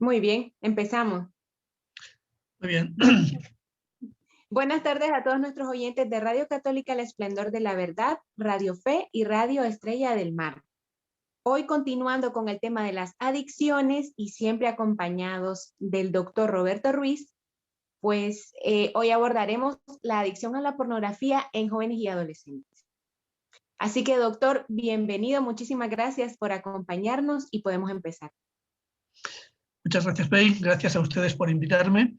Muy bien, empezamos. Muy bien. Buenas tardes a todos nuestros oyentes de Radio Católica El Esplendor de la Verdad, Radio Fe y Radio Estrella del Mar. Hoy continuando con el tema de las adicciones y siempre acompañados del doctor Roberto Ruiz, pues hoy abordaremos la adicción a la pornografía en jóvenes y adolescentes. Así que doctor, bienvenido, muchísimas gracias por acompañarnos y podemos empezar. Muchas gracias, Pei. Gracias a ustedes por invitarme.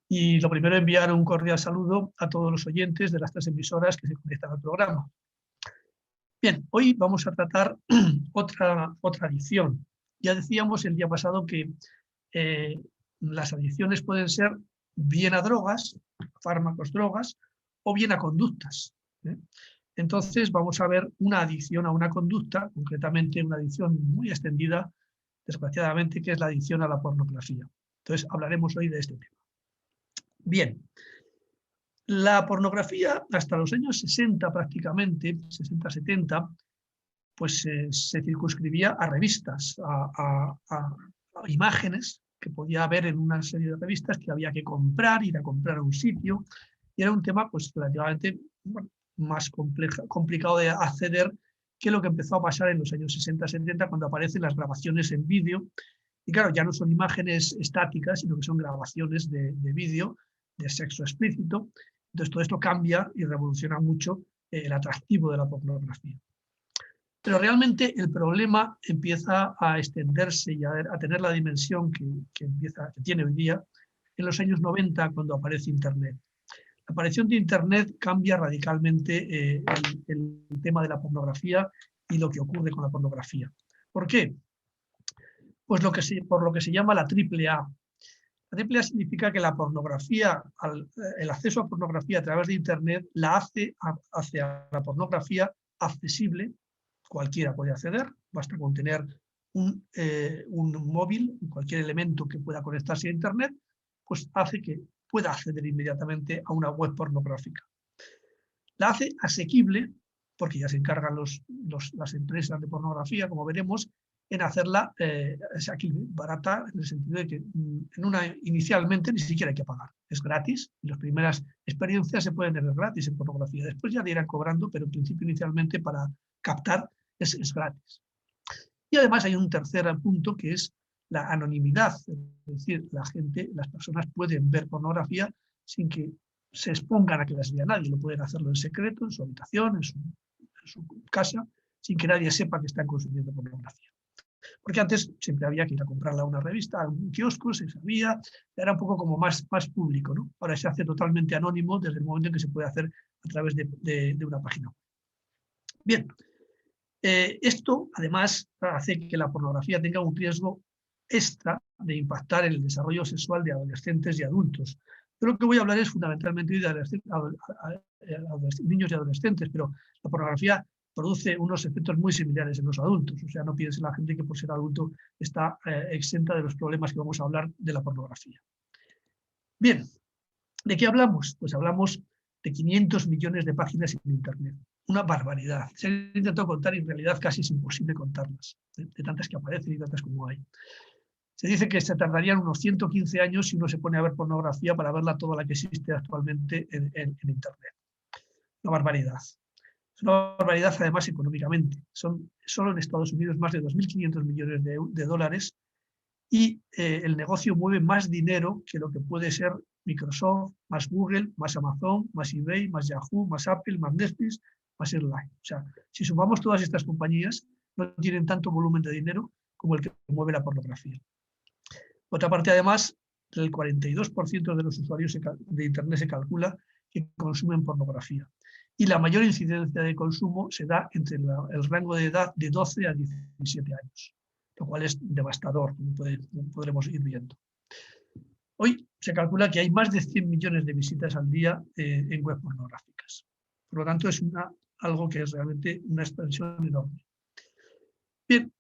Y lo primero, enviar un cordial saludo a todos los oyentes de las 3 emisoras que se conectan al programa. Bien, hoy vamos a tratar otra adicción. Ya decíamos el día pasado que las adicciones pueden ser bien a drogas, fármacos, drogas, o bien a conductas. Entonces vamos a ver una adicción a una conducta, concretamente una adicción muy extendida, desgraciadamente, que es la adicción a la pornografía. Entonces hablaremos hoy de este tema. Bien, la pornografía hasta los años 60 prácticamente, 60-70, pues se circunscribía a revistas, a imágenes que podía haber en una serie de revistas que había que comprar, ir a comprar a un sitio, y era un tema pues relativamente más complicado de acceder que lo que empezó a pasar en los años 60-70 cuando aparecen las grabaciones en vídeo. Y claro, ya no son imágenes estáticas, sino que son grabaciones de vídeo de sexo explícito. Entonces todo esto cambia y revoluciona mucho el atractivo de la pornografía. Pero realmente el problema empieza a extenderse y a tener la dimensión que tiene hoy día en los años 90, cuando aparece Internet. La aparición de Internet cambia radicalmente el tema de la pornografía y lo que ocurre con la pornografía. ¿Por qué? Pues por lo que se llama la AAA. La AAA significa que la pornografía, el acceso a pornografía a través de Internet la hace hacia la pornografía accesible. Cualquiera puede acceder, basta con tener un móvil, cualquier elemento que pueda conectarse a Internet, pues hace que pueda acceder inmediatamente a una web pornográfica. La hace asequible, porque ya se encargan las empresas de pornografía, como veremos, en hacerla asequible, barata, en el sentido de que inicialmente ni siquiera hay que pagar. Es gratis, y las primeras experiencias se pueden tener gratis en pornografía. Después ya le irán cobrando, pero en principio inicialmente para captar es gratis. Y además hay un tercer punto que es la anonimidad, es decir, las personas pueden ver pornografía sin que se expongan a que las vea nadie, lo pueden hacerlo en secreto, en su habitación, en su casa, sin que nadie sepa que están consumiendo pornografía. Porque antes siempre había que ir a comprarla a una revista, a un kiosco, se sabía, era un poco como más público, ¿no? Ahora se hace totalmente anónimo desde el momento en que se puede hacer a través de una página. Bien, esto además hace que la pornografía tenga un riesgo extra de impactar en el desarrollo sexual de adolescentes y adultos. Yo lo que voy a hablar es fundamentalmente de niños y adolescentes, pero la pornografía produce unos efectos muy similares en los adultos. O sea, no piense la gente que por ser adulto está exenta de los problemas que vamos a hablar de la pornografía. Bien, ¿de qué hablamos? Pues hablamos de 500 millones de páginas en Internet. Una barbaridad. Se ha intentado contar y en realidad casi es imposible contarlas, de tantas que aparecen y tantas como hay. Se dice que se tardarían unos 115 años si uno se pone a ver pornografía para verla toda la que existe actualmente en Internet. Una barbaridad. Es una barbaridad además económicamente. Son solo en Estados Unidos más de 2.500 millones de dólares y el negocio mueve más dinero que lo que puede ser Microsoft, más Google, más Amazon, más eBay, más Yahoo, más Apple, más Netflix, más Airline. O sea, si sumamos todas estas compañías, no tienen tanto volumen de dinero como el que mueve la pornografía. Por otra parte, además, el 42% de los usuarios de Internet se calcula que consumen pornografía. Y la mayor incidencia de consumo se da entre el rango de edad de 12 a 17 años, lo cual es devastador, como podremos ir viendo. Hoy se calcula que hay más de 100 millones de visitas al día en web pornográficas. Por lo tanto, es algo que es realmente una expansión enorme. Bien,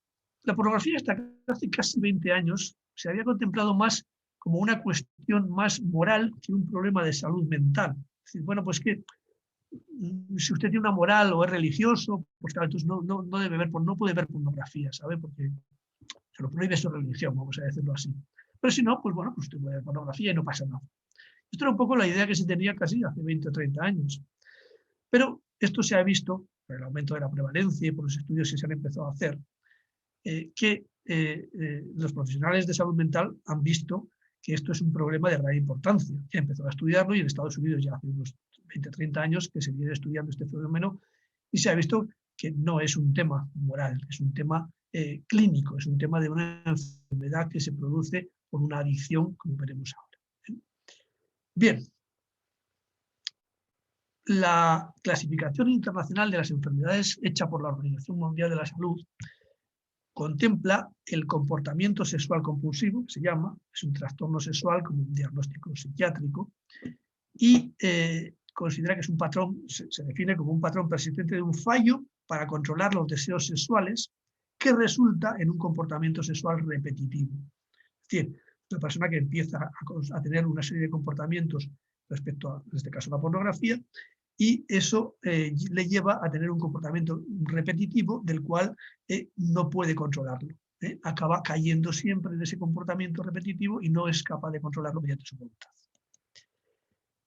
la pornografía hasta hace casi 20 años se había contemplado más como una cuestión más moral que un problema de salud mental. Es decir, bueno, pues que si usted tiene una moral o es religioso, pues claro, entonces no debe ver, no puede ver pornografía, ¿sabe? Porque se lo prohíbe su religión, vamos a decirlo así. Pero si no, pues bueno, pues usted puede ver pornografía y no pasa nada. Esto era un poco la idea que se tenía casi hace 20 o 30 años. Pero esto se ha visto, por el aumento de la prevalencia y por los estudios que se han empezado a hacer, que los profesionales de salud mental han visto que esto es un problema de gran importancia. Ya empezó a estudiarlo y en Estados Unidos ya hace unos 20 o 30 años que se viene estudiando este fenómeno y se ha visto que no es un tema moral, es un tema clínico, es un tema de una enfermedad que se produce por una adicción, como veremos ahora. Bien, la clasificación internacional de las enfermedades hecha por la Organización Mundial de la Salud contempla el comportamiento sexual compulsivo, que se llama, es un trastorno sexual como un diagnóstico psiquiátrico, y considera que es un patrón, se define como un patrón persistente de un fallo para controlar los deseos sexuales que resulta en un comportamiento sexual repetitivo. Es decir, la persona que empieza a tener una serie de comportamientos respecto a, en este caso, la pornografía, y eso le lleva a tener un comportamiento repetitivo del cual no puede controlarlo. Acaba cayendo siempre en ese comportamiento repetitivo y no es capaz de controlarlo mediante su voluntad.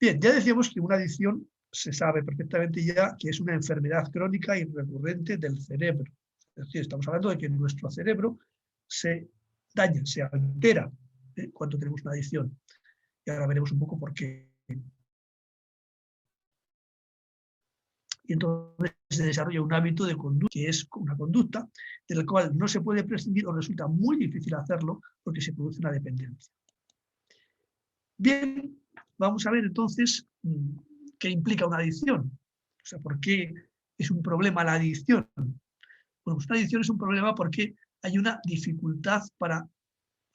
Bien, ya decíamos que una adicción se sabe perfectamente ya que es una enfermedad crónica y recurrente del cerebro. Es decir, estamos hablando de que nuestro cerebro se daña, se altera cuando tenemos una adicción. Y ahora veremos un poco por qué. Y entonces se desarrolla un hábito de conducta, que es una conducta de la cual no se puede prescindir o resulta muy difícil hacerlo porque se produce una dependencia. Bien, vamos a ver entonces qué implica una adicción. O sea, ¿por qué es un problema la adicción? Bueno, pues una adicción es un problema porque hay una dificultad para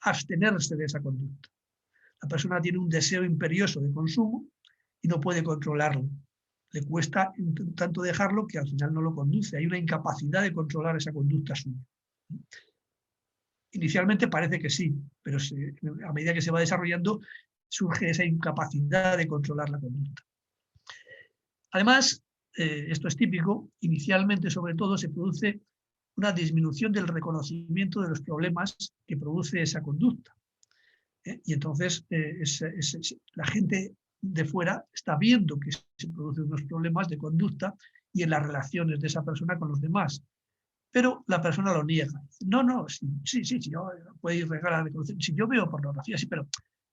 abstenerse de esa conducta. La persona tiene un deseo imperioso de consumo y no puede controlarlo. Le cuesta tanto dejarlo que al final no lo conduce. Hay una incapacidad de controlar esa conducta suya. Inicialmente parece que sí, pero a medida que se va desarrollando surge esa incapacidad de controlar la conducta. Además, esto es típico, inicialmente sobre todo se produce una disminución del reconocimiento de los problemas que produce esa conducta. Y entonces la gente de fuera está viendo que se producen unos problemas de conducta y en las relaciones de esa persona con los demás. Pero la persona lo niega. No, sí, yo puedo ir regalar, si yo veo pornografía, sí, pero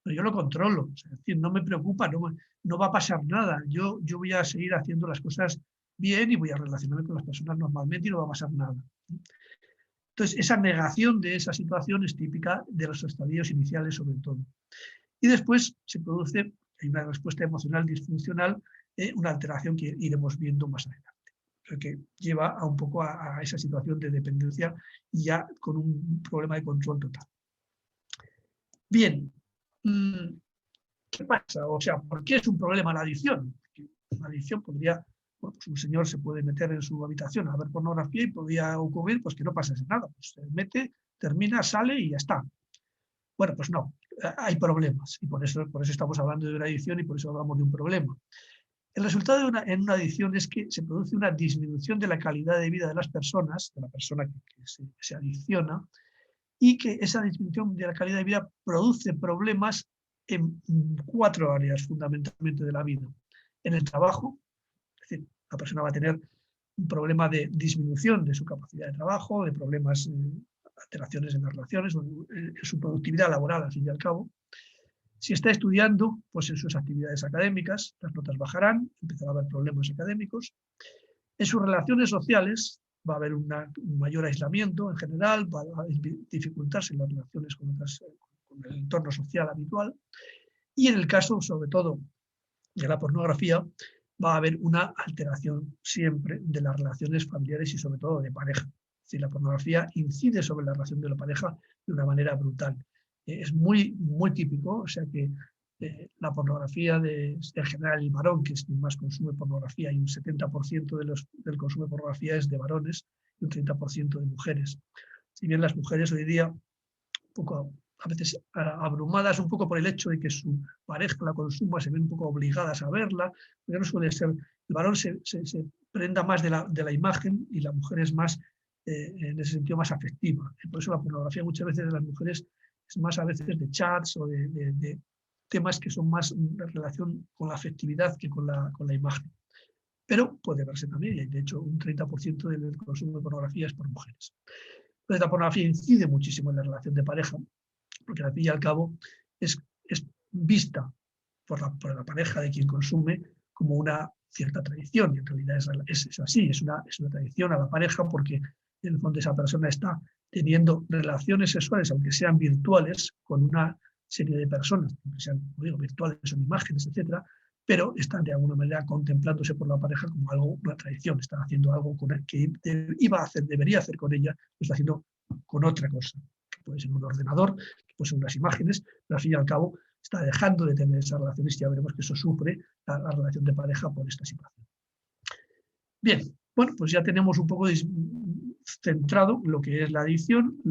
yo lo controlo. Es decir, no me preocupa, no va a pasar nada. Yo voy a seguir haciendo las cosas bien y voy a relacionarme con las personas normalmente y no va a pasar nada. Entonces, esa negación de esa situación es típica de los estadios iniciales sobre todo. Y después se produce una respuesta emocional disfuncional, una alteración que iremos viendo más adelante, que lleva a un poco a esa situación de dependencia y ya con un problema de control total. Bien, ¿qué pasa? O sea, ¿por qué es un problema la adicción? Porque la adicción podría, bueno, pues un señor se puede meter en su habitación a ver pornografía y podría ocurrir pues, que no pasase nada. Pues se mete, termina, sale y ya está. Bueno, pues no, hay problemas y por eso estamos hablando de una adicción y por eso hablamos de un problema. El resultado en una adicción es que se produce una disminución de la calidad de vida de las personas, de la persona que se adicciona, y que esa disminución de la calidad de vida produce problemas en 4 áreas fundamentalmente de la vida. En el trabajo, es decir, la persona va a tener un problema de disminución de su capacidad de trabajo, de problemas, alteraciones en las relaciones, en su productividad laboral, al fin y al cabo. Si está estudiando, pues en sus actividades académicas, las notas bajarán, empezará a haber problemas académicos. En sus relaciones sociales va a haber un mayor aislamiento en general, va a dificultarse las relaciones con el entorno social habitual. Y en el caso, sobre todo, de la pornografía, va a haber una alteración siempre de las relaciones familiares y sobre todo de pareja. Es decir, la pornografía incide sobre la relación de la pareja de una manera brutal. Es muy típico, o sea que la pornografía en general el varón, que es quien más consume pornografía, y un 70% del consumo de pornografía es de varones y un 30% de mujeres. Si bien las mujeres hoy día, un poco, a veces abrumadas un poco por el hecho de que su pareja la consuma, se ven un poco obligadas a verla, pero no suele ser, el varón se prenda más de la imagen y la mujer es más, en ese sentido, más afectiva. Por eso la pornografía muchas veces de las mujeres es más a veces de chats o de temas que son más en relación con la afectividad que con la imagen. Pero puede verse también, y de hecho un 30% del consumo de pornografía es por mujeres. Entonces la pornografía incide muchísimo en la relación de pareja, porque al fin y al cabo es vista por la pareja de quien consume como una cierta tradición, y en realidad es así, es una tradición a la pareja, porque en el fondo esa persona está teniendo relaciones sexuales, aunque sean virtuales, con una serie de personas, aunque sean, como digo, virtuales, son imágenes, etcétera, pero están de alguna manera contemplándose por la pareja como algo, una tradición, están haciendo algo con que iba a hacer, debería hacer con ella, lo está haciendo con otra cosa, que puede ser un ordenador, que puede ser unas imágenes, pero al fin y al cabo está dejando de tener esas relaciones y ya veremos que eso sufre la relación de pareja por esta situación. Bien, bueno, pues ya tenemos un poco centrado lo que es la adicción,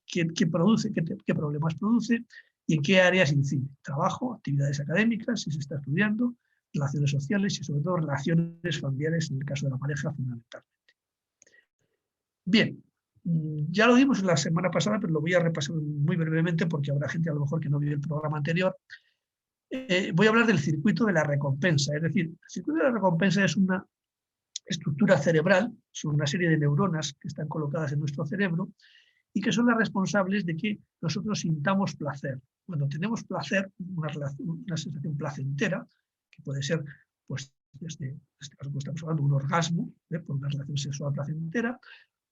qué produce, qué problemas produce y en qué áreas incide. Trabajo, actividades académicas, si se está estudiando, relaciones sociales y sobre todo relaciones familiares en el caso de la pareja fundamentalmente. Bien, ya lo dimos la semana pasada, pero lo voy a repasar muy brevemente porque habrá gente a lo mejor que no vio el programa anterior. Voy a hablar del circuito de la recompensa. Es decir, el circuito de la recompensa es una estructura cerebral, son una serie de neuronas que están colocadas en nuestro cerebro y que son las responsables de que nosotros sintamos placer. Cuando tenemos placer, una sensación placentera, que puede ser, pues, en este caso pues, estamos hablando de un orgasmo, por una relación sexual placentera,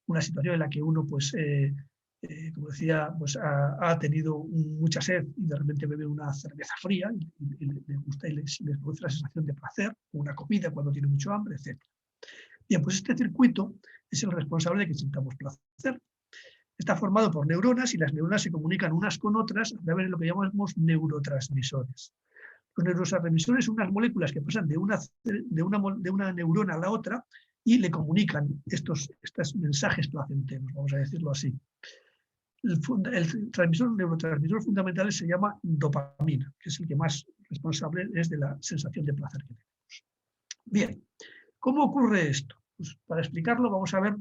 una situación en la que uno, pues, como decía, pues, ha tenido mucha sed y de repente bebe una cerveza fría y le gusta y les produce la sensación de placer, o una comida cuando tiene mucho hambre, etc. Bien, pues este circuito es el responsable de que sintamos placer. Está formado por neuronas y las neuronas se comunican unas con otras a través de lo que llamamos neurotransmisores. Los neurotransmisores son unas moléculas que pasan de una neurona a la otra y le comunican estos mensajes placenteros, vamos a decirlo así. El neurotransmisor fundamental se llama dopamina, que es el que más responsable es de la sensación de placer que tenemos. Bien, ¿cómo ocurre esto? Pues para explicarlo vamos a ver,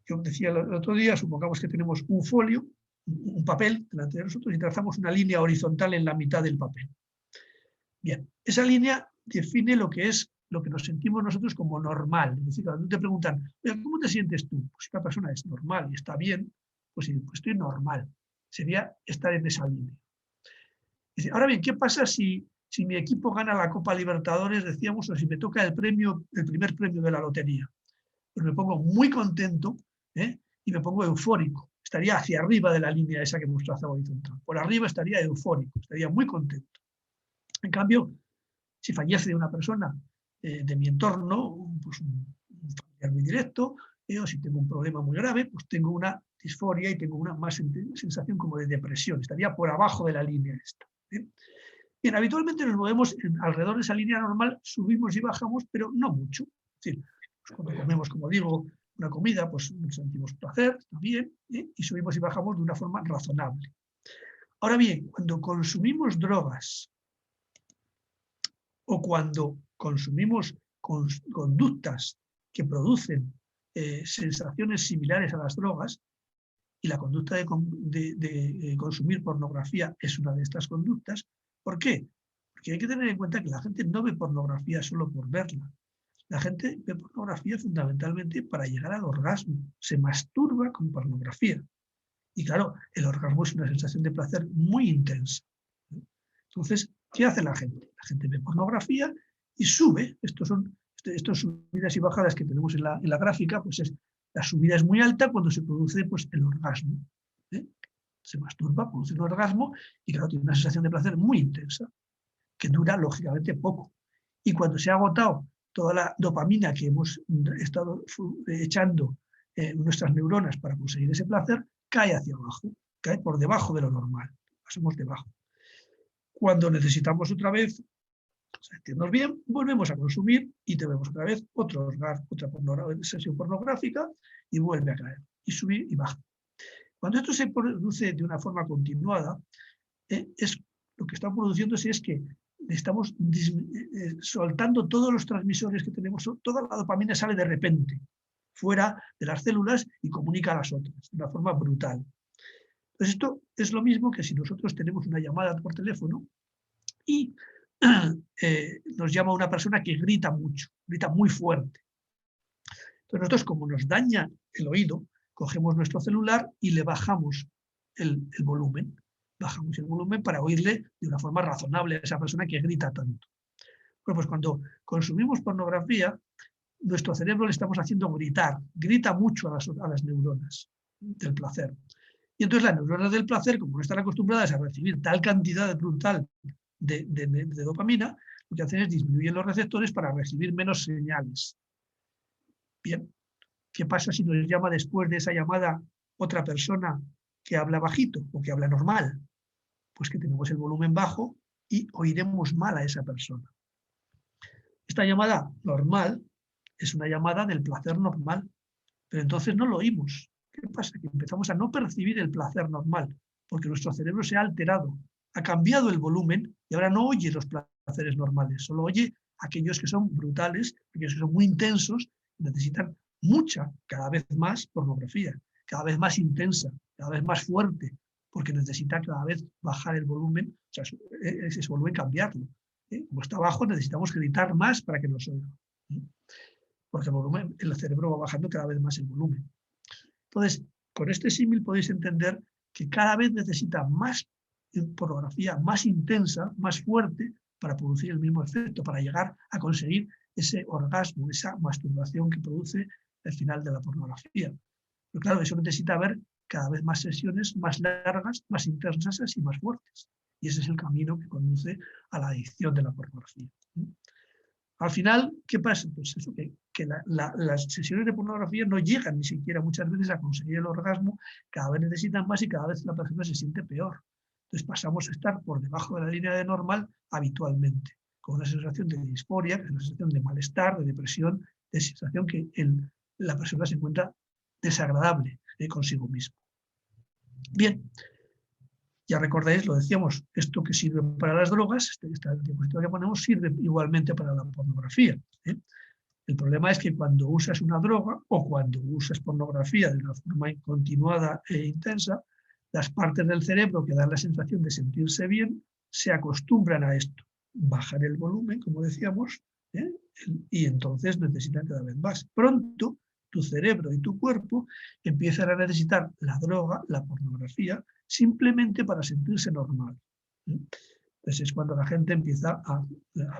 yo decía el otro día, supongamos que tenemos un folio, un papel delante de nosotros y trazamos una línea horizontal en la mitad del papel. Bien, esa línea define lo que nos sentimos nosotros como normal. Es decir, cuando te preguntan, ¿cómo te sientes tú? Pues si una persona es normal y está bien, pues estoy normal. Sería estar en esa línea. Ahora bien, ¿qué pasa si mi equipo gana la Copa Libertadores, decíamos, o si me toca el primer premio de la lotería? Pues me pongo muy contento y me pongo eufórico. Estaría hacia arriba de la línea esa que hemos trazado horizontal. Por arriba estaría eufórico, estaría muy contento. En cambio, si fallece de una persona de mi entorno, pues un familiar muy directo, o si tengo un problema muy grave, pues tengo una disforia y tengo una más sensación como de depresión. Estaría por abajo de la línea esta. Bien, habitualmente nos movemos alrededor de esa línea normal, subimos y bajamos, pero no mucho. Es decir, pues cuando comemos, como digo, una comida, pues nos sentimos placer, está bien, y subimos y bajamos de una forma razonable. Ahora bien, cuando consumimos drogas o cuando consumimos conductas que producen sensaciones similares a las drogas, y la conducta de consumir pornografía es una de estas conductas. ¿Por qué? Porque hay que tener en cuenta que la gente no ve pornografía solo por verla. La gente ve pornografía fundamentalmente para llegar al orgasmo. Se masturba con pornografía. Y claro, el orgasmo es una sensación de placer muy intensa. Entonces, ¿qué hace la gente? La gente ve pornografía y sube. Estos subidas y bajadas que tenemos en la gráfica, pues la subida es muy alta cuando se produce pues, el orgasmo. Se masturba, produce un orgasmo y claro, tiene una sensación de placer muy intensa, que dura lógicamente poco. Y cuando se ha agotado toda la dopamina que hemos estado echando en nuestras neuronas para conseguir ese placer, cae hacia abajo, cae por debajo de lo normal. Pasamos debajo. Cuando necesitamos otra vez sentirnos bien, volvemos a consumir y tenemos otra vez otra sesión pornográfica y vuelve a caer, y subir y bajar. Cuando esto se produce de una forma continuada, lo que está produciéndose es que estamos soltando todos los transmisores que tenemos, toda la dopamina sale de repente, fuera de las células y comunica a las otras, de una forma brutal. Entonces esto es lo mismo que si nosotros tenemos una llamada por teléfono y nos llama una persona que grita mucho, grita muy fuerte. Entonces nosotros, como nos daña el oído, cogemos nuestro celular y le bajamos el volumen. Bajamos el volumen para oírle de una forma razonable a esa persona que grita tanto. Bueno, pues cuando consumimos pornografía, nuestro cerebro le estamos haciendo gritar, grita mucho a las neuronas del placer. Y entonces las neuronas del placer, como no están acostumbradas a recibir tal cantidad brutal de dopamina, lo que hacen es disminuir los receptores para recibir menos señales. Bien, ¿qué pasa si nos llama después de esa llamada otra persona que habla bajito o que habla normal? Pues que tenemos el volumen bajo y oiremos mal a esa persona. Esta llamada normal es una llamada del placer normal, pero entonces no lo oímos. ¿Qué pasa? Que empezamos a no percibir el placer normal, porque nuestro cerebro se ha alterado, ha cambiado el volumen y ahora no oye los placeres normales, solo oye aquellos que son brutales, aquellos que son muy intensos, necesitan mucha, cada vez más pornografía, cada vez más intensa, cada vez más fuerte, porque necesita cada vez bajar el volumen, o sea, ese volumen cambiarlo. Como está bajo, necesitamos gritar más para que nos oiga. Porque el volumen, el cerebro va bajando cada vez más el volumen. Entonces, con este símil podéis entender que cada vez necesita más pornografía, más intensa, más fuerte, para producir el mismo efecto, para llegar a conseguir ese orgasmo, esa masturbación que produce el final de la pornografía. Pero claro, eso necesita haber cada vez más sesiones más largas, más intensas y más fuertes. Y ese es el camino que conduce a la adicción de la pornografía. Al final, ¿qué pasa? Pues eso, que las sesiones de pornografía no llegan ni siquiera muchas veces a conseguir el orgasmo, cada vez necesitan más y cada vez la persona se siente peor. Entonces pasamos a estar por debajo de la línea de normal habitualmente, con una sensación de disforia, una sensación de malestar, de depresión, de sensación que la persona se encuentra desagradable consigo mismo. Bien, ya recordáis, lo decíamos, esto que sirve para las drogas, esta diapositiva que ponemos, sirve igualmente para la pornografía. El problema es que cuando usas una droga o cuando usas pornografía de una forma continuada e intensa, las partes del cerebro que dan la sensación de sentirse bien se acostumbran a esto, bajar el volumen, como decíamos, y entonces necesitan cada vez más. Pronto, tu cerebro y tu cuerpo empiezan a necesitar la droga, la pornografía, simplemente para sentirse normal. Entonces es cuando la gente empieza a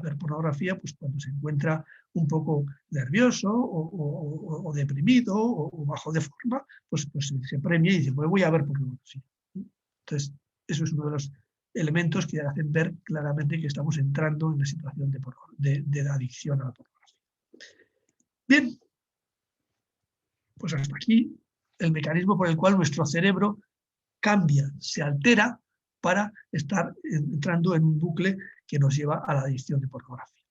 ver pornografía, pues cuando se encuentra un poco nervioso o deprimido o bajo de forma, pues se premia y dice, pues voy a ver pornografía. Entonces, eso es uno de los elementos que hacen ver claramente que estamos entrando en una situación de adicción a la pornografía. Bien, pues hasta aquí el mecanismo por el cual nuestro cerebro cambia, se altera para estar entrando en un bucle que nos lleva a la adicción de pornografía.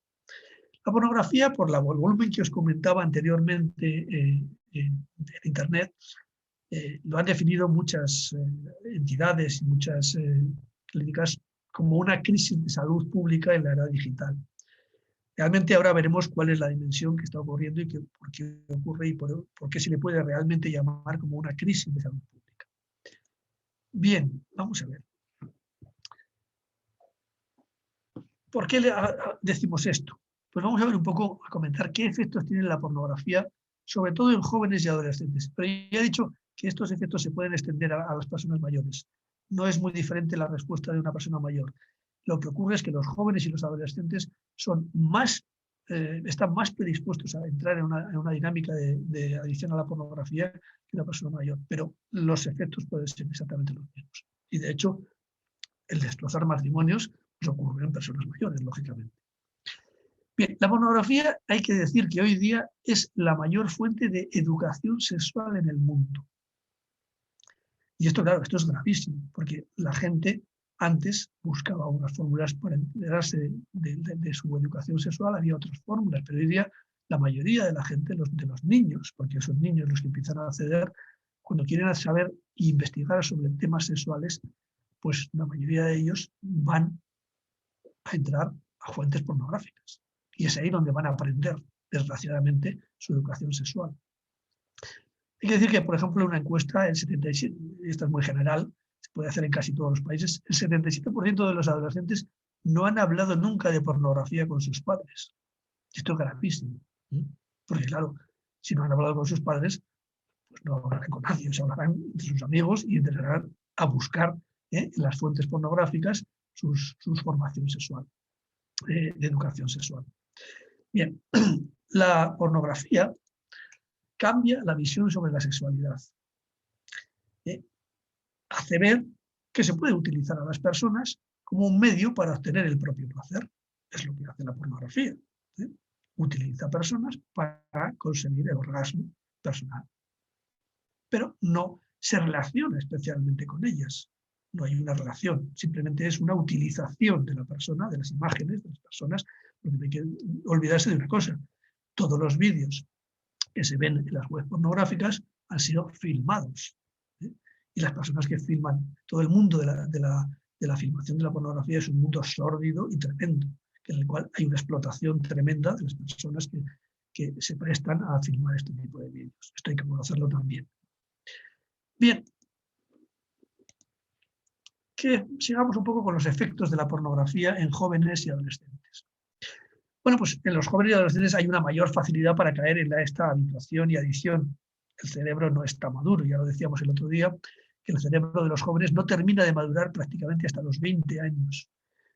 La pornografía, por el volumen que os comentaba anteriormente en Internet, lo han definido muchas entidades y muchas clínicas como una crisis de salud pública en la era digital. Realmente ahora veremos cuál es la dimensión que está ocurriendo y por qué ocurre y por qué se le puede realmente llamar como una crisis de salud pública. Bien, vamos a ver. ¿Por qué decimos esto? Pues vamos a ver un poco, a comentar qué efectos tiene la pornografía, sobre todo en jóvenes y adolescentes. Pero ya he dicho que estos efectos se pueden extender a las personas mayores. No es muy diferente la respuesta de una persona mayor. Lo que ocurre es que los jóvenes y los adolescentes son están más predispuestos a entrar en una dinámica de adicción a la pornografía que la persona mayor. Pero los efectos pueden ser exactamente los mismos. Y de hecho, el destrozar matrimonios pues ocurre en personas mayores, lógicamente. Bien, la pornografía, hay que decir que hoy día es la mayor fuente de educación sexual en el mundo. Y esto, claro, esto es gravísimo, porque la gente antes buscaba unas fórmulas para enterarse de su educación sexual, había otras fórmulas, pero hoy día la mayoría de la gente, de los niños, porque son niños los que empiezan a acceder, cuando quieren saber e investigar sobre temas sexuales, pues la mayoría de ellos van a entrar a fuentes pornográficas. Y es ahí donde van a aprender, desgraciadamente, su educación sexual. Hay que decir que, por ejemplo, una encuesta, el 77, esta es muy general, se puede hacer en casi todos los países, el 77% de los adolescentes no han hablado nunca de pornografía con sus padres. Esto es gravísimo, porque claro, si no han hablado con sus padres, pues no hablarán con nadie, se hablarán de sus amigos y empezarán a buscar en las fuentes pornográficas sus formación sexual, de educación sexual. Bien, la pornografía cambia la visión sobre la sexualidad. Hace ver que se puede utilizar a las personas como un medio para obtener el propio placer. Es lo que hace la pornografía. Utiliza a personas para conseguir el orgasmo personal. Pero no se relaciona especialmente con ellas. No hay una relación, simplemente es una utilización de la persona, de las imágenes de las personas, porque no hay que olvidarse de una cosa. Todos los vídeos que se ven en las webs pornográficas han sido filmados. Y las personas que filman, todo el mundo de la filmación de la pornografía es un mundo sórdido y tremendo, en el cual hay una explotación tremenda de las personas que se prestan a filmar este tipo de vídeos. Esto hay que conocerlo también. Bien, que sigamos un poco con los efectos de la pornografía en jóvenes y adolescentes. Bueno, pues en los jóvenes y adolescentes hay una mayor facilidad para caer en esta habituación y adicción. El cerebro no está maduro, ya lo decíamos el otro día, que el cerebro de los jóvenes no termina de madurar prácticamente hasta los 20 años.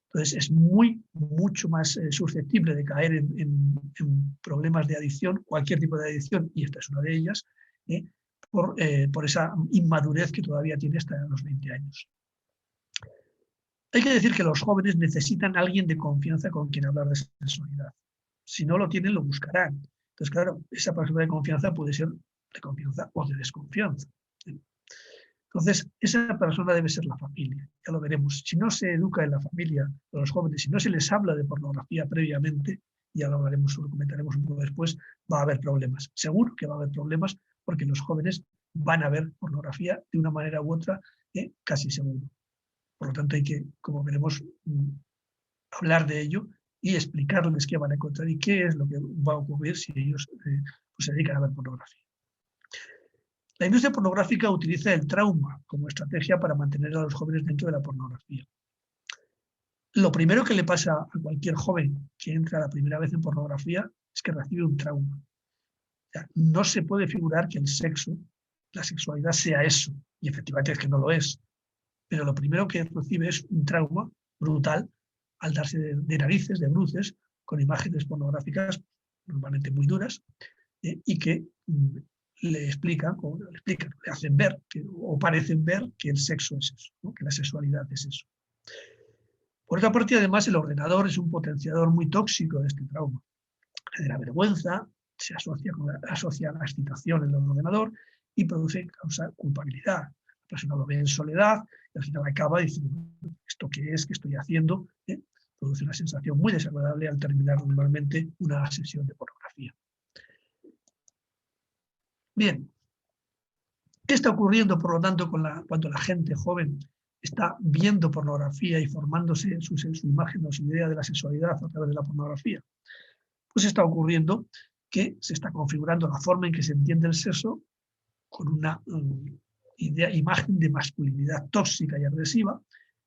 Entonces es mucho más susceptible de caer en problemas de adicción, cualquier tipo de adicción, y esta es una de ellas, por esa inmadurez que todavía tiene hasta los 20 años. Hay que decir que los jóvenes necesitan a alguien de confianza con quien hablar de sexualidad. Si no lo tienen, lo buscarán. Entonces, claro, esa persona de confianza puede ser de confianza o de desconfianza. Entonces, esa persona debe ser la familia, ya lo veremos. Si no se educa en la familia a los jóvenes, si no se les habla de pornografía previamente, ya lo hablaremos, lo comentaremos un poco después, va a haber problemas. Seguro que va a haber problemas porque los jóvenes van a ver pornografía de una manera u otra, casi seguro. Por lo tanto, hay que, como veremos, hablar de ello y explicarles qué van a encontrar y qué es lo que va a ocurrir si ellos pues se dedican a ver pornografía. La industria pornográfica utiliza el trauma como estrategia para mantener a los jóvenes dentro de la pornografía. Lo primero que le pasa a cualquier joven que entra la primera vez en pornografía es que recibe un trauma. O sea, no se puede figurar que el sexo, la sexualidad sea eso, y efectivamente es que no lo es. Pero lo primero que recibe es un trauma brutal al darse de narices, de bruces, con imágenes pornográficas normalmente muy duras, y que le explican, le hacen ver, o parecen ver que el sexo es eso, ¿no? Que la sexualidad es eso. Por otra parte, además, el ordenador es un potenciador muy tóxico de este trauma. Genera vergüenza, se asocia a la excitación en el ordenador y causa culpabilidad. La persona lo ve en soledad y al final acaba diciendo, ¿esto qué es? ¿Qué estoy haciendo? Produce una sensación muy desagradable al terminar normalmente una sesión de pornografía. Bien, ¿qué está ocurriendo, por lo tanto, cuando la gente joven está viendo pornografía y formándose su imagen o su idea de la sexualidad a través de la pornografía? Pues está ocurriendo que se está configurando la forma en que se entiende el sexo con una imagen de masculinidad tóxica y agresiva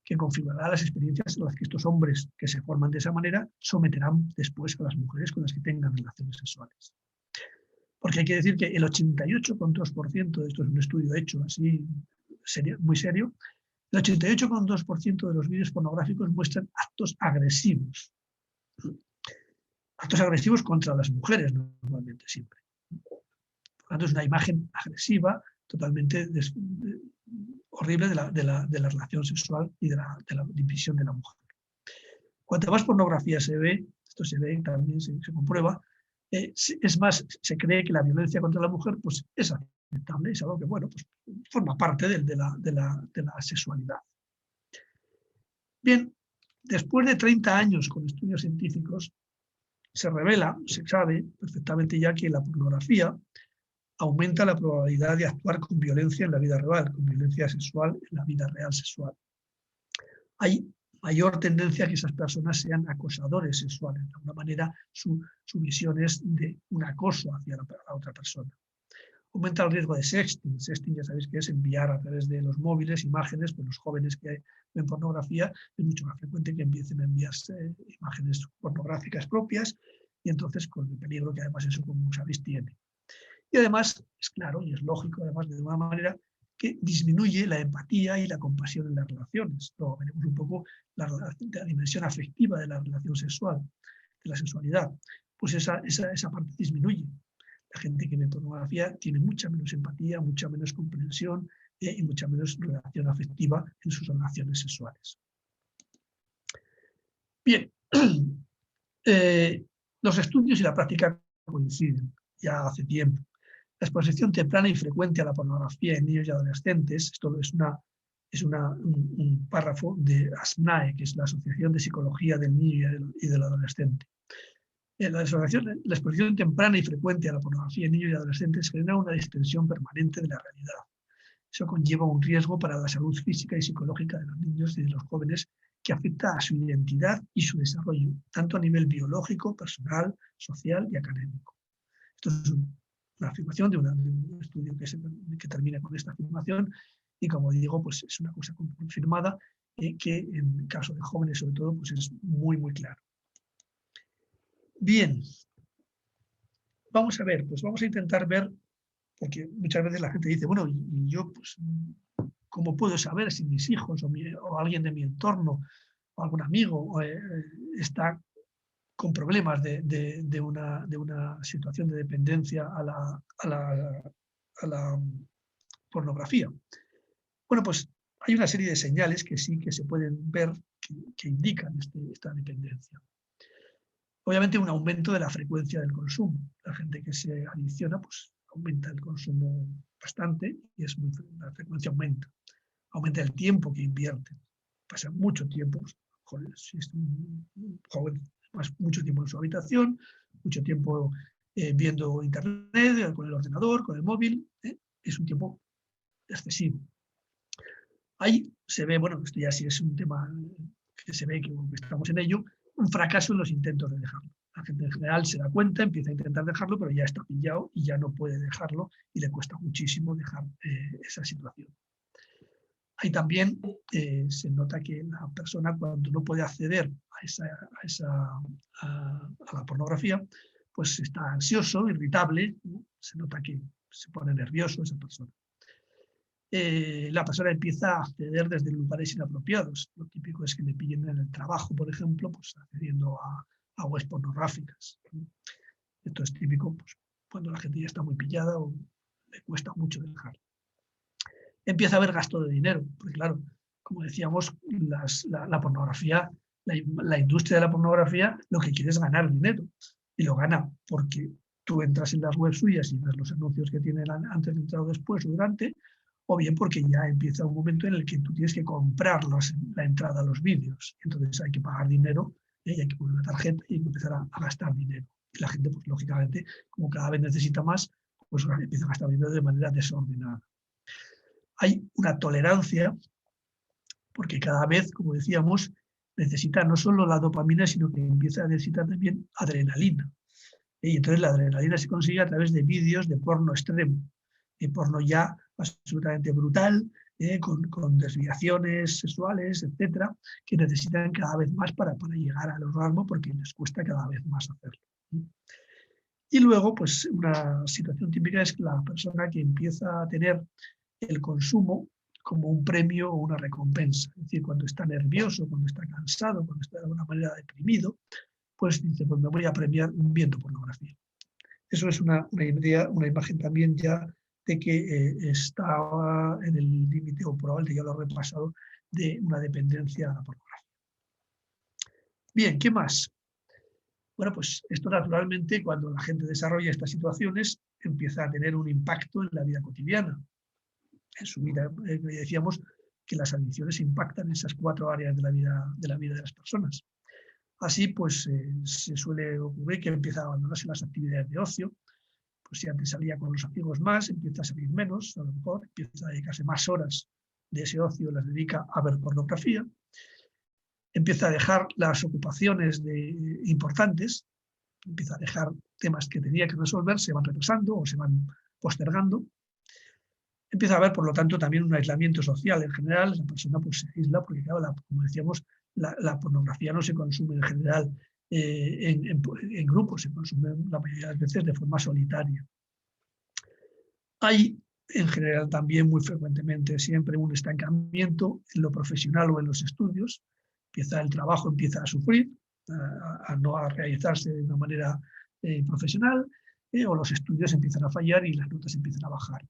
que configurará las experiencias en las que estos hombres que se forman de esa manera someterán después a las mujeres con las que tengan relaciones sexuales. Porque hay que decir que el 88,2%, esto es un estudio hecho así muy serio, el 88,2% de los vídeos pornográficos muestran actos agresivos. Actos agresivos contra las mujeres normalmente siempre. Por lo tanto, es una imagen agresiva, totalmente horrible de la relación sexual y de la división de la mujer. Cuanta más pornografía se ve, esto se ve también, se comprueba, es más, se cree que la violencia contra la mujer pues, es aceptable, es algo que bueno, pues, forma parte de la sexualidad. Bien, después de 30 años con estudios científicos, se revela, se sabe perfectamente ya que la pornografía aumenta la probabilidad de actuar con violencia en la vida real, con violencia sexual en la vida real sexual. Hay mayor tendencia a que esas personas sean acosadores sexuales. De alguna manera, su visión es de un acoso hacia la otra persona. Aumenta el riesgo de sexting. Sexting ya sabéis que es enviar a través de los móviles imágenes, pues los jóvenes que ven pornografía es mucho más frecuente que empiecen a enviarse imágenes pornográficas propias y entonces con el peligro que además eso, como sabéis, tiene. Y además es claro y es lógico, además de una manera que disminuye la empatía y la compasión en las relaciones. Luego veremos un poco la dimensión afectiva de la relación sexual, de la sexualidad. Pues esa parte disminuye. La gente que ve pornografía tiene mucha menos empatía, mucha menos comprensión y mucha menos relación afectiva en sus relaciones sexuales. Bien, los estudios y la práctica coinciden ya hace tiempo. La exposición temprana y frecuente a la pornografía en niños y adolescentes, esto es un párrafo de ASNAE, que es la Asociación de Psicología del Niño y del Adolescente. La exposición temprana y frecuente a la pornografía en niños y adolescentes genera una distensión permanente de la realidad. Eso conlleva un riesgo para la salud física y psicológica de los niños y de los jóvenes que afecta a su identidad y su desarrollo, tanto a nivel biológico, personal, social y académico. Esto es una afirmación de un estudio que termina con esta afirmación y, como digo, pues es una cosa confirmada que en el caso de jóvenes sobre todo pues es muy, muy claro. Bien, vamos a ver, pues vamos a intentar ver, porque muchas veces la gente dice, bueno, y yo, pues, ¿cómo puedo saber si mis hijos o alguien de mi entorno o algún amigo está con problemas de una situación de dependencia a la pornografía? Bueno, pues hay una serie de señales que sí que se pueden ver que indican esta dependencia. Obviamente un aumento de la frecuencia del consumo. La gente que se adicciona pues aumenta el consumo bastante y la frecuencia aumenta. Aumenta el tiempo que invierte. Pasa mucho tiempo, joder, si es un joven, pasa mucho tiempo en su habitación, mucho tiempo viendo internet, con el ordenador, con el móvil. Es un tiempo excesivo. Ahí se ve, bueno, esto ya sí es un tema que se ve que estamos en ello, un fracaso en los intentos de dejarlo. La gente en general se da cuenta, empieza a intentar dejarlo, pero ya está pillado y ya no puede dejarlo y le cuesta muchísimo dejar esa situación. Ahí también se nota que la persona cuando no puede acceder a la pornografía, pues está ansioso, irritable, ¿no? Se nota que se pone nervioso esa persona. La persona empieza a acceder desde lugares inapropiados. Lo típico es que le pillen en el trabajo, por ejemplo, pues accediendo a webs pornográficas. Esto es típico pues, cuando la gente ya está muy pillada o le cuesta mucho dejar. Empieza a haber gasto de dinero, porque claro, como decíamos, la pornografía, la industria de la pornografía lo que quiere es ganar dinero y lo gana porque tú entras en las webs suyas y ves los anuncios que tienen antes de entrar o después o durante, o bien porque ya empieza un momento en el que tú tienes que comprar la entrada a los vídeos. Entonces hay que pagar dinero y hay que poner una tarjeta y hay que empezar a gastar dinero. Y la gente, pues lógicamente, como cada vez necesita más, pues empieza a gastar dinero de manera desordenada. Hay una tolerancia, porque cada vez, como decíamos, necesita no solo la dopamina, sino que empieza a necesitar también adrenalina. Y entonces la adrenalina se consigue a través de vídeos de porno extremo, de porno ya absolutamente brutal, con desviaciones sexuales, etcétera, que necesitan cada vez más para llegar al orgasmo porque les cuesta cada vez más hacerlo. Y luego, pues una situación típica es que la persona que empieza a tener el consumo como un premio o una recompensa. Es decir, cuando está nervioso, cuando está cansado, cuando está de alguna manera deprimido, pues dice, pues me voy a premiar viendo pornografía. Eso es una imagen también ya de que está en el límite, o probablemente ya lo he repasado, de una dependencia a la pornografía. Bien, ¿qué más? Bueno, pues esto naturalmente, cuando la gente desarrolla estas situaciones, empieza a tener un impacto en la vida cotidiana. En su vida, decíamos que las adicciones impactan en esas 4 áreas de la vida de las personas. Así, pues se suele ocurrir que empieza a abandonarse las actividades de ocio. Pues si antes salía con los amigos más, empieza a salir menos, a lo mejor empieza a dedicarse más horas de ese ocio, las dedica a ver pornografía. Empieza a dejar las ocupaciones importantes, empieza a dejar temas que tenía que resolver, se van retrasando o se van postergando. Empieza a haber, por lo tanto, también un aislamiento social. En general, la persona pues, se aísla porque, claro, como decíamos, la pornografía no se consume en general en grupos, se consume la mayoría de las veces de forma solitaria. Hay, en general, también muy frecuentemente siempre un estancamiento en lo profesional o en los estudios. El trabajo empieza a sufrir, a no realizarse de una manera profesional, o los estudios empiezan a fallar y las notas empiezan a bajar.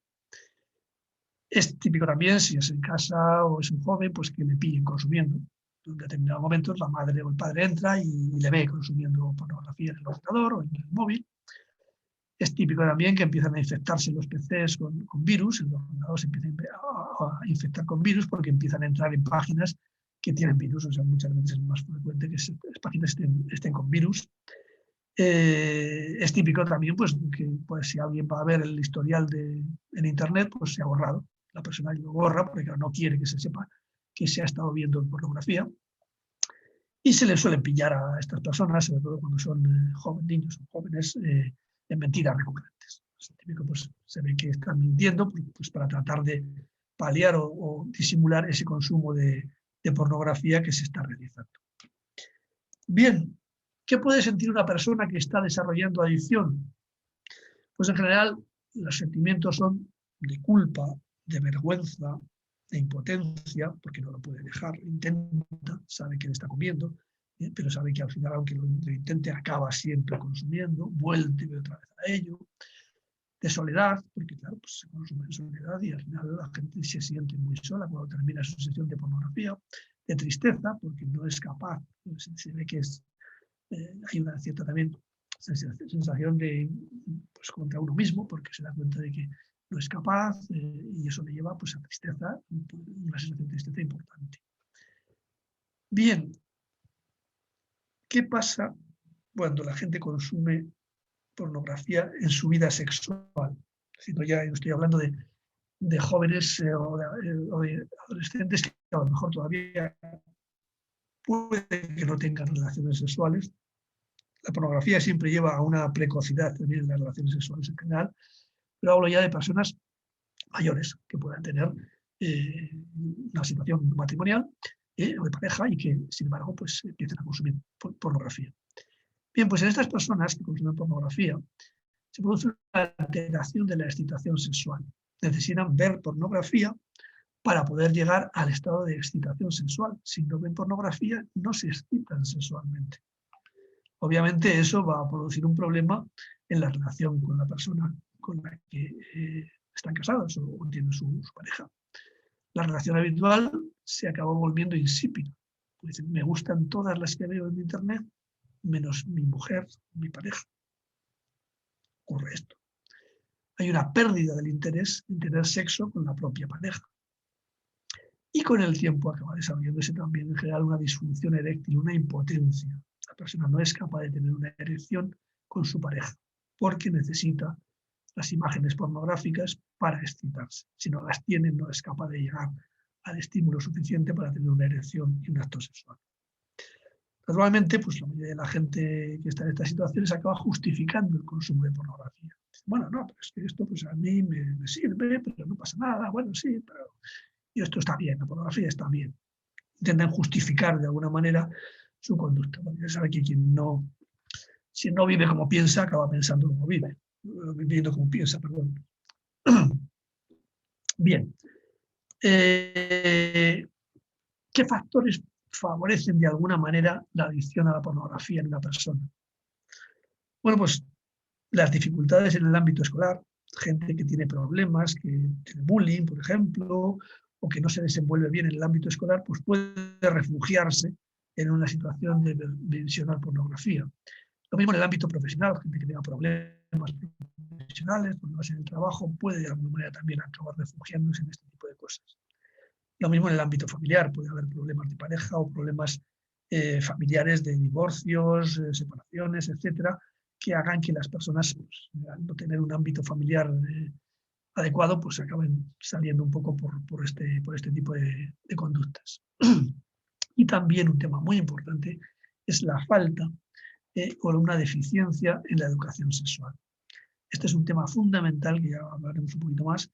Es típico también, si es en casa o es un joven, pues que le pillen consumiendo. En determinados momentos la madre o el padre entra y le ve consumiendo pornografía en el ordenador o en el móvil. Es típico también que empiezan a infectarse los PCs con virus, el ordenador se empieza a infectar con virus porque empiezan a entrar en páginas que tienen virus, o sea, muchas veces es más frecuente que esas páginas estén con virus. Es típico también pues, que pues, si alguien va a ver el historial en Internet, pues se ha borrado. La persona lo borra porque claro, no quiere que se sepa que se ha estado viendo pornografía. Y se les suelen pillar a estas personas, sobre todo cuando son niños o jóvenes, en mentiras recurrentes. Es típico, pues, se ve que están mintiendo pues, para tratar de paliar o disimular ese consumo de pornografía que se está realizando. Bien, ¿qué puede sentir una persona que está desarrollando adicción? Pues en general los sentimientos son de culpa, de vergüenza, de impotencia, porque no lo puede dejar, lo intenta, sabe que le está comiendo, pero sabe que al final, aunque lo intente, acaba siempre consumiendo, vuelve otra vez a ello. De soledad, porque claro, pues se consume en soledad y al final la gente se siente muy sola cuando termina su sesión de pornografía. De tristeza, porque no es capaz, se ve que hay una cierta también sensación de pues, contra uno mismo, porque se da cuenta de que no es capaz y eso le lleva pues, a tristeza, una sensación de tristeza importante. Bien, ¿qué pasa cuando la gente consume pornografía en su vida sexual? No, ya no estoy hablando de jóvenes o de adolescentes que a lo mejor todavía puede que no tengan relaciones sexuales. La pornografía siempre lleva a una precocidad también en las relaciones sexuales en general, pero hablo ya de personas mayores que puedan tener una situación matrimonial o de pareja y que, sin embargo, pues empiecen a consumir pornografía. Bien, pues en estas personas que consumen pornografía se produce una alteración de la excitación sexual. Necesitan ver pornografía para poder llegar al estado de excitación sexual. Si no ven pornografía, no se excitan sexualmente. Obviamente eso va a producir un problema en la relación con la persona con la que están casados o tienen su pareja. La relación habitual se acabó volviendo insípida. Pues me gustan todas las que veo en Internet, menos mi mujer, mi pareja. Ocurre esto. Hay una pérdida del interés en tener sexo con la propia pareja. Y con el tiempo acaba desarrollándose también en general una disfunción eréctil, una impotencia. La persona no es capaz de tener una erección con su pareja porque necesita las imágenes pornográficas para excitarse. Si no las tiene, no es capaz de llegar al estímulo suficiente para tener una erección y un acto sexual. Naturalmente, pues la mayoría de la gente que está en estas situaciones acaba justificando el consumo de pornografía. Bueno, no, pero es que esto pues a mí me sirve, pero no pasa nada, bueno, sí, pero y esto está bien, la pornografía está bien. Intentan justificar de alguna manera su conducta. Porque ya sabe que si no vive como piensa, acaba pensando como vive. Viviendo como piensa, perdón. Bien. ¿Qué factores favorecen de alguna manera la adicción a la pornografía en una persona? Bueno, pues las dificultades en el ámbito escolar, gente que tiene problemas, que tiene bullying, por ejemplo, o que no se desenvuelve bien en el ámbito escolar, pues puede refugiarse en una situación de visionar pornografía. Lo mismo en el ámbito profesional, gente que tenga problemas profesionales, problemas en el trabajo, puede de alguna manera también acabar refugiándose en este tipo de cosas. Lo mismo en el ámbito familiar, puede haber problemas de pareja o problemas familiares de divorcios, separaciones, etcétera, que hagan que las personas, pues, al no tener un ámbito familiar adecuado, pues acaben saliendo un poco por este tipo de conductas. Y también un tema muy importante es la falta o una deficiencia en la educación sexual. Este es un tema fundamental que ya hablaremos un poquito más,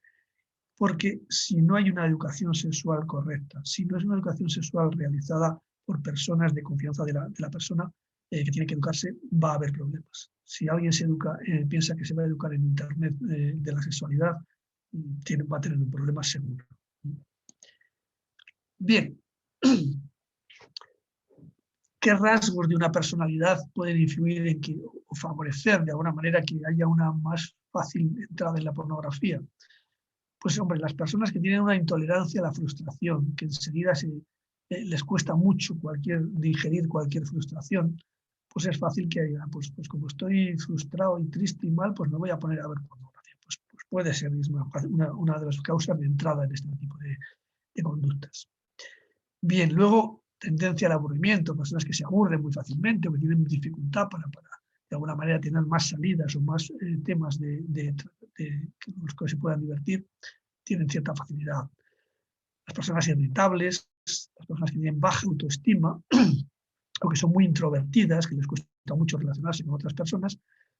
porque si no hay una educación sexual correcta, si no es una educación sexual realizada por personas de confianza de la persona que tiene que educarse, va a haber problemas. Si alguien se educa, piensa que se va a educar en Internet de la sexualidad, va a tener un problema seguro. Bien, ¿qué rasgos de una personalidad pueden influir en que, o favorecer de alguna manera que haya una más fácil entrada en la pornografía? Pues hombre, las personas que tienen una intolerancia a la frustración, que enseguida les cuesta mucho digerir cualquier frustración, pues es fácil que haya, pues como estoy frustrado y triste y mal, pues me voy a poner a ver pornografía. Pues puede ser una de las causas de entrada en este tipo de conductas. Bien, luego tendencia al aburrimiento, personas que se aburren muy fácilmente o que tienen dificultad para de alguna manera tener más salidas o más temas con los que se puedan divertir, tienen cierta facilidad. Las personas irritables, las personas que tienen baja autoestima o que son muy introvertidas, que les cuesta mucho relacionarse con otras personas,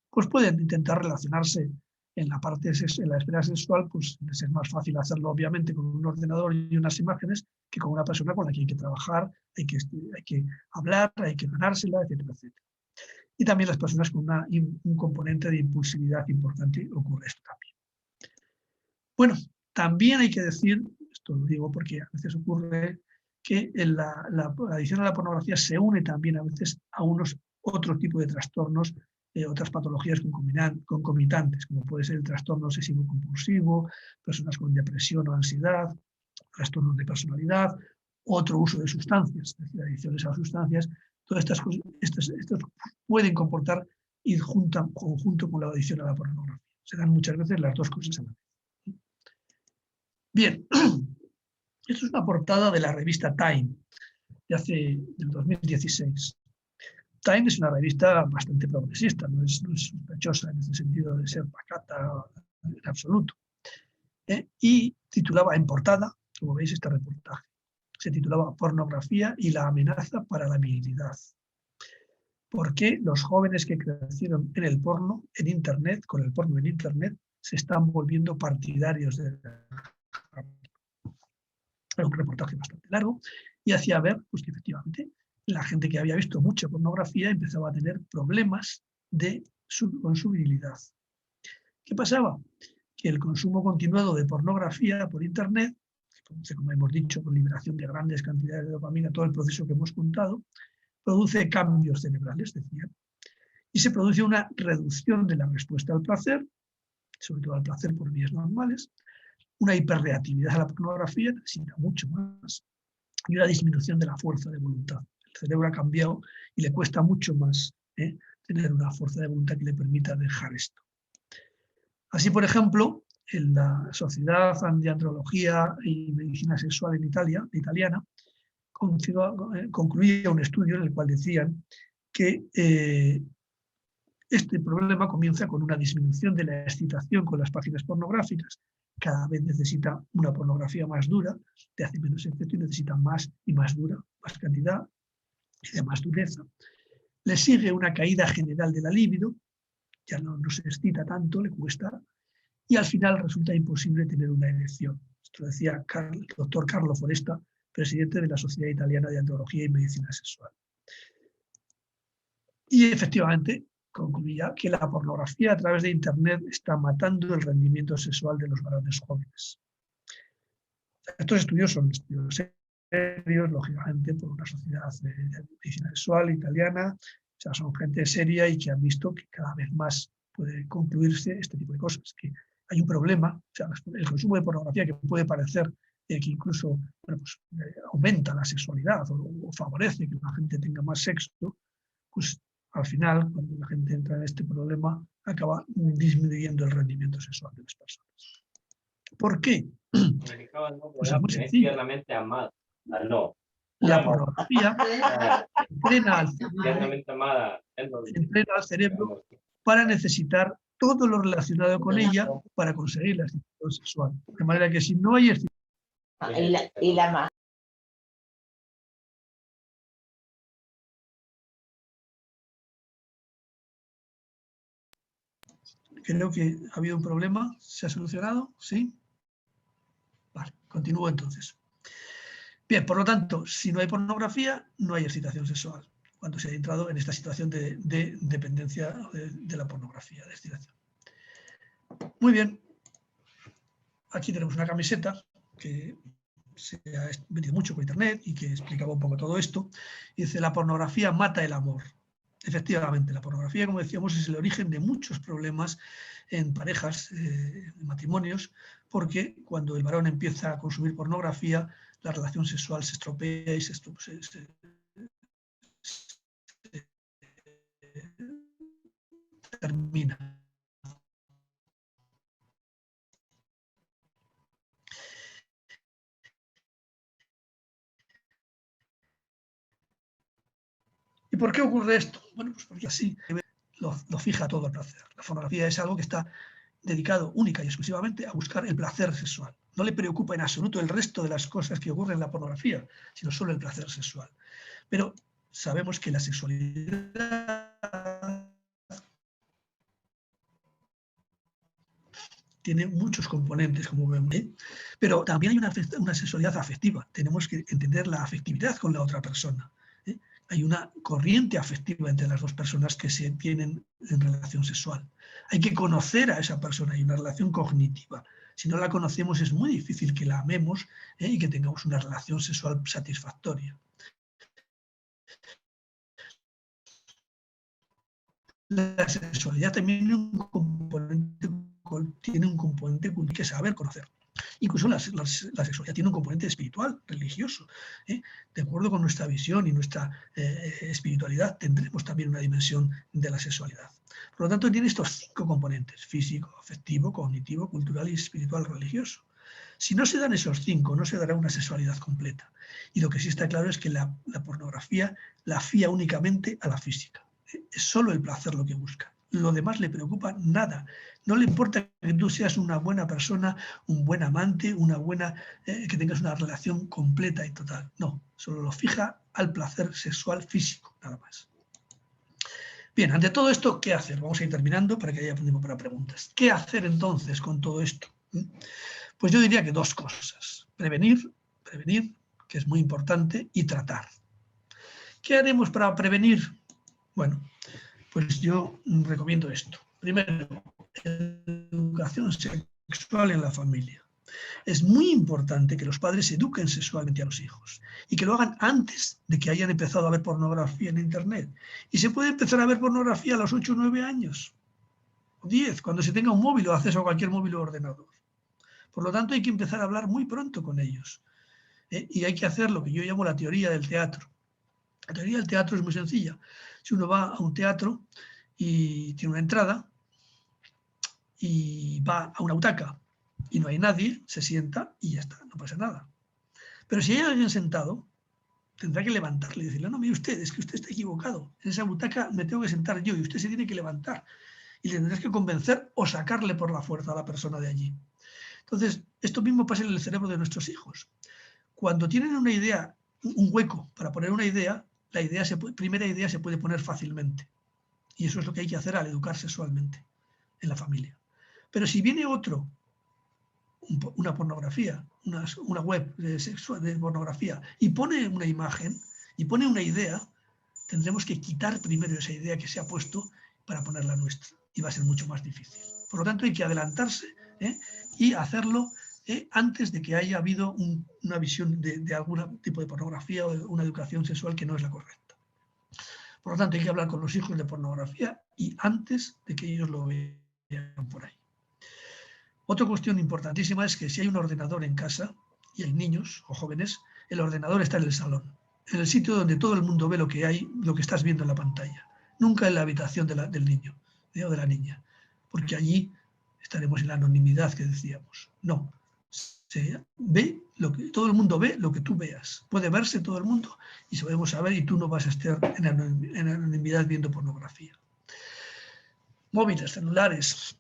pues pueden intentar relacionarse en la esfera sexual, pues les es más fácil hacerlo obviamente con un ordenador y unas imágenes que con una persona con la que hay que trabajar, hay que hablar, hay que ganársela, etcétera, etcétera. Y también las personas con un componente de impulsividad importante ocurre esto también. Bueno, también hay que decir, esto lo digo porque a veces ocurre que la adicción a la pornografía se une también a veces a otro tipo de trastornos, otras patologías concomitantes, como puede ser el trastorno obsesivo-compulsivo, personas con depresión o ansiedad, trastornos de personalidad, otro uso de sustancias, es decir, adicciones a las sustancias. Todas estas cosas estos pueden comportar ir conjunto con la adicción a la pornografía. Se dan muchas veces las dos cosas a la vez. Bien, esto es una portada de la revista Time, del 2016. Time es una revista bastante progresista, no es sospechosa en ese sentido de ser pacata en absoluto. Y titulaba en portada, como veis este reportaje, se titulaba Pornografía y la amenaza para la virilidad. ¿Por qué los jóvenes que crecieron en el porno, en Internet, con el porno en Internet, se están volviendo partidarios de Era un reportaje bastante largo y hacía ver pues, que efectivamente la gente que había visto mucha pornografía empezaba a tener problemas con su virilidad. ¿Qué pasaba? Que el consumo continuado de pornografía por Internet, como hemos dicho, con liberación de grandes cantidades de dopamina, todo el proceso que hemos contado, produce cambios cerebrales, decían, y se produce una reducción de la respuesta al placer, sobre todo al placer por vías normales, una hiperreactividad a la pornografía, necesita mucho más, y una disminución de la fuerza de voluntad. El cerebro ha cambiado y le cuesta mucho más tener una fuerza de voluntad que le permita dejar esto. Así, por ejemplo, en la Sociedad de Andrología y Medicina Sexual italiana, concluía un estudio en el cual decían que este problema comienza con una disminución de la excitación con las páginas pornográficas. Cada vez necesita una pornografía más dura, te hace menos efecto y necesita más y más dura, más cantidad y de más dureza. Le sigue una caída general de la libido, ya no se excita tanto, le cuesta, y al final resulta imposible tener una erección. Esto decía el doctor Carlo Foresta, presidente de la Sociedad Italiana de Andrología y Medicina Sexual. Y efectivamente, concluía que la pornografía a través de Internet está matando el rendimiento sexual de los varones jóvenes. Estos estudios son estudios serios, lógicamente, por una sociedad de medicina sexual italiana, o sea, son gente seria y que han visto que cada vez más puede concluirse este tipo de cosas, que hay un problema, o sea, el consumo de pornografía que puede parecer que incluso aumenta la sexualidad o favorece que la gente tenga más sexo, pues al final, cuando la gente entra en este problema, acaba disminuyendo el rendimiento sexual de las personas. ¿Por qué? Pues es muy sencillo. La pornografía entrena al cerebro para necesitar todo lo relacionado con ella para conseguir la excitación sexual. De manera que si no hay excitación, Creo que ha habido un problema. ¿Se ha solucionado? ¿Sí? Vale, continúo entonces. Bien, por lo tanto, si no hay pornografía, no hay excitación sexual, cuando se ha entrado en esta situación de dependencia de la pornografía, de excitación. Muy bien. Aquí tenemos una camiseta que se ha vendido mucho por internet y que explicaba un poco todo esto. Y dice, la pornografía mata el amor. Efectivamente, la pornografía, como decíamos, es el origen de muchos problemas en parejas, en matrimonios, porque cuando el varón empieza a consumir pornografía, la relación sexual se estropea y se termina. ¿Y por qué ocurre esto? Bueno, pues porque así lo fija todo el placer. La pornografía es algo que está dedicado única y exclusivamente a buscar el placer sexual. No le preocupa en absoluto el resto de las cosas que ocurren en la pornografía, sino solo el placer sexual. Pero sabemos que la sexualidad tiene muchos componentes, como vemos, pero también hay una sexualidad afectiva. Tenemos que entender la afectividad con la otra persona. Hay una corriente afectiva entre las dos personas que se tienen en relación sexual. Hay que conocer a esa persona, hay una relación cognitiva. Si no la conocemos es muy difícil que la amemos y que tengamos una relación sexual satisfactoria. La sexualidad también tiene un componente que hay que saber conocer. Incluso la sexualidad tiene un componente espiritual, religioso. De acuerdo con nuestra visión y nuestra espiritualidad, tendremos también una dimensión de la sexualidad. Por lo tanto, tiene estos 5 componentes: físico, afectivo, cognitivo, cultural y espiritual religioso. Si no se dan esos 5, no se dará una sexualidad completa. Y lo que sí está claro es que la pornografía la fía únicamente a la física. Es solo el placer lo que busca. Lo demás le preocupa nada. No le importa que tú seas una buena persona, un buen amante, que tengas una relación completa y total. No, solo lo fija al placer sexual físico, nada más. Bien, ante todo esto, ¿qué hacer? Vamos a ir terminando para que haya tiempo para preguntas. ¿Qué hacer entonces con todo esto? Pues yo diría que 2 cosas. Prevenir, que es muy importante, y tratar. ¿Qué haremos para prevenir? Bueno, pues yo recomiendo esto. Primero, educación sexual en la familia. Es muy importante que los padres eduquen sexualmente a los hijos y que lo hagan antes de que hayan empezado a ver pornografía en Internet. Y se puede empezar a ver pornografía a los 8 o 9 años, 10, cuando se tenga un móvil o acceso a cualquier móvil o ordenador. Por lo tanto, hay que empezar a hablar muy pronto con ellos. Y hay que hacer lo que yo llamo la teoría del teatro. La teoría del teatro es muy sencilla. Si uno va a un teatro y tiene una entrada y va a una butaca y no hay nadie, se sienta y ya está, no pasa nada. Pero si hay alguien sentado, tendrá que levantarle y decirle, no, mire usted, es que usted está equivocado. En esa butaca me tengo que sentar yo y usted se tiene que levantar. Y le tendrás que convencer o sacarle por la fuerza a la persona de allí. Entonces, esto mismo pasa en el cerebro de nuestros hijos. Cuando tienen una idea, un hueco para poner una idea, primera idea se puede poner fácilmente. Y eso es lo que hay que hacer al educar sexualmente en la familia. Pero si viene otro, una pornografía, una web de pornografía, y pone una imagen, y pone una idea, tendremos que quitar primero esa idea que se ha puesto para poner la nuestra. Y va a ser mucho más difícil. Por lo tanto, hay que adelantarse y hacerlo antes de que haya habido una visión de algún tipo de pornografía o de una educación sexual que no es la correcta. Por lo tanto, hay que hablar con los hijos de pornografía y antes de que ellos lo vean por ahí. Otra cuestión importantísima es que si hay un ordenador en casa y hay niños o jóvenes, el ordenador está en el salón, en el sitio donde todo el mundo ve lo que estás viendo en la pantalla, nunca en la habitación del niño o de la niña, porque allí estaremos en la anonimidad que decíamos. No, todo el mundo ve lo que tú veas, puede verse todo el mundo y podemos saber y tú no vas a estar en anonimidad viendo pornografía. Móviles, celulares,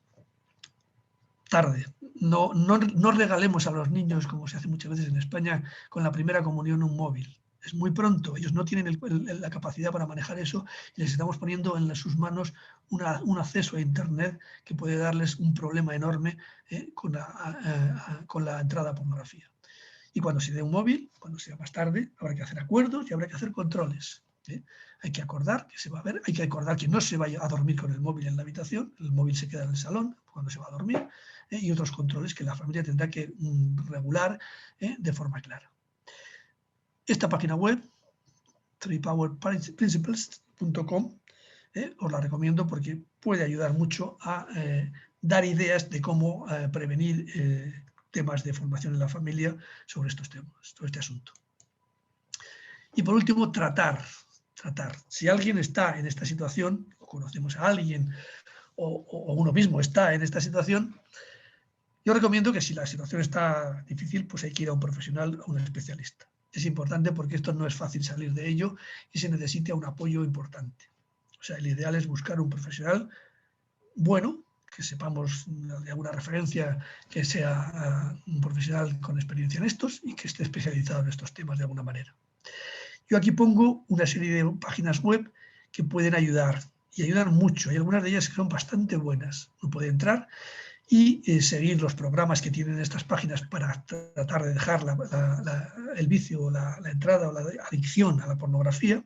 tarde. No regalemos a los niños, como se hace muchas veces en España, con la primera comunión un móvil. es muy pronto, ellos no tienen la capacidad para manejar eso y les estamos poniendo en sus manos un acceso a Internet que puede darles un problema enorme con la entrada a pornografía. Y cuando se dé un móvil, cuando sea más tarde, habrá que hacer acuerdos y habrá que hacer controles. Hay que acordar que se va a ver, hay que acordar que no se vaya a dormir con el móvil en la habitación, el móvil se queda en el salón cuando se va a dormir, y otros controles que la familia tendrá que regular de forma clara. Esta página web, threepowerprinciples.com, os la recomiendo porque puede ayudar mucho a dar ideas de cómo prevenir temas de formación en la familia sobre estos temas, sobre este asunto. Y por último, tratar. Si alguien está en esta situación, o conocemos a alguien, o uno mismo está en esta situación, yo recomiendo que si la situación está difícil, pues hay que ir a un profesional, a un especialista. Es importante porque esto no es fácil salir de ello y se necesita un apoyo importante. O sea, el ideal es buscar un profesional bueno, que sepamos de alguna referencia que sea un profesional con experiencia en estos y que esté especializado en estos temas de alguna manera. Yo aquí pongo una serie de páginas web que pueden ayudar y ayudan mucho. Hay algunas de ellas que son bastante buenas. Uno puede entrar y seguir los programas que tienen estas páginas para tratar de dejar el vicio, la entrada o la adicción a la pornografía.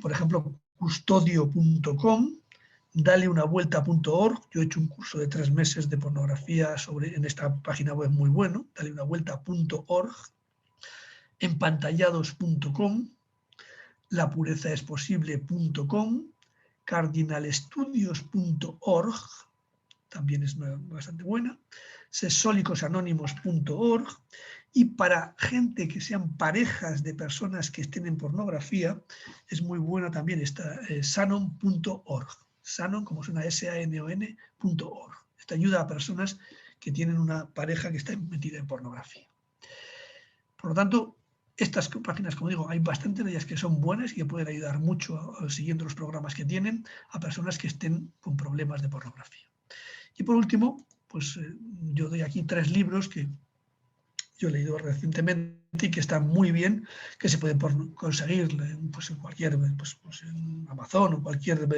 Por ejemplo, custodio.com, daleunavuelta.org. Yo he hecho un curso de 3 meses de pornografía en esta página web muy bueno, daleunavuelta.org. empantallados.com, lapurezaesposible.com, cardinalestudios.org, también es bastante buena, sexólicosanónimos.org, y para gente que sean parejas de personas que estén en pornografía, es muy buena también esta sanon.org, sanon como suena SANON.org. Esta ayuda a personas que tienen una pareja que está metida en pornografía. Por lo tanto, estas páginas, como digo, hay bastantes de ellas que son buenas y que pueden ayudar mucho, siguiendo los programas que tienen, a personas que estén con problemas de pornografía. Y por último, pues yo doy aquí 3 libros que yo he leído recientemente y que están muy bien, que se pueden conseguir pues, en cualquier, pues en Amazon o cualquier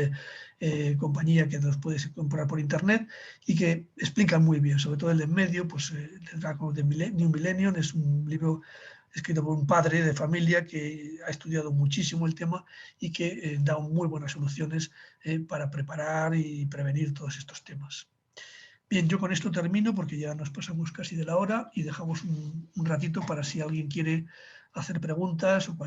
compañía que los puedes comprar por internet y que explican muy bien, sobre todo el de en medio, pues el Dragon de New Millennium es un libro escrito por un padre de familia que ha estudiado muchísimo el tema y que da muy buenas soluciones para preparar y prevenir todos estos temas. Bien, yo con esto termino porque ya nos pasamos casi de la hora y dejamos un ratito para si alguien quiere hacer preguntas o cualquier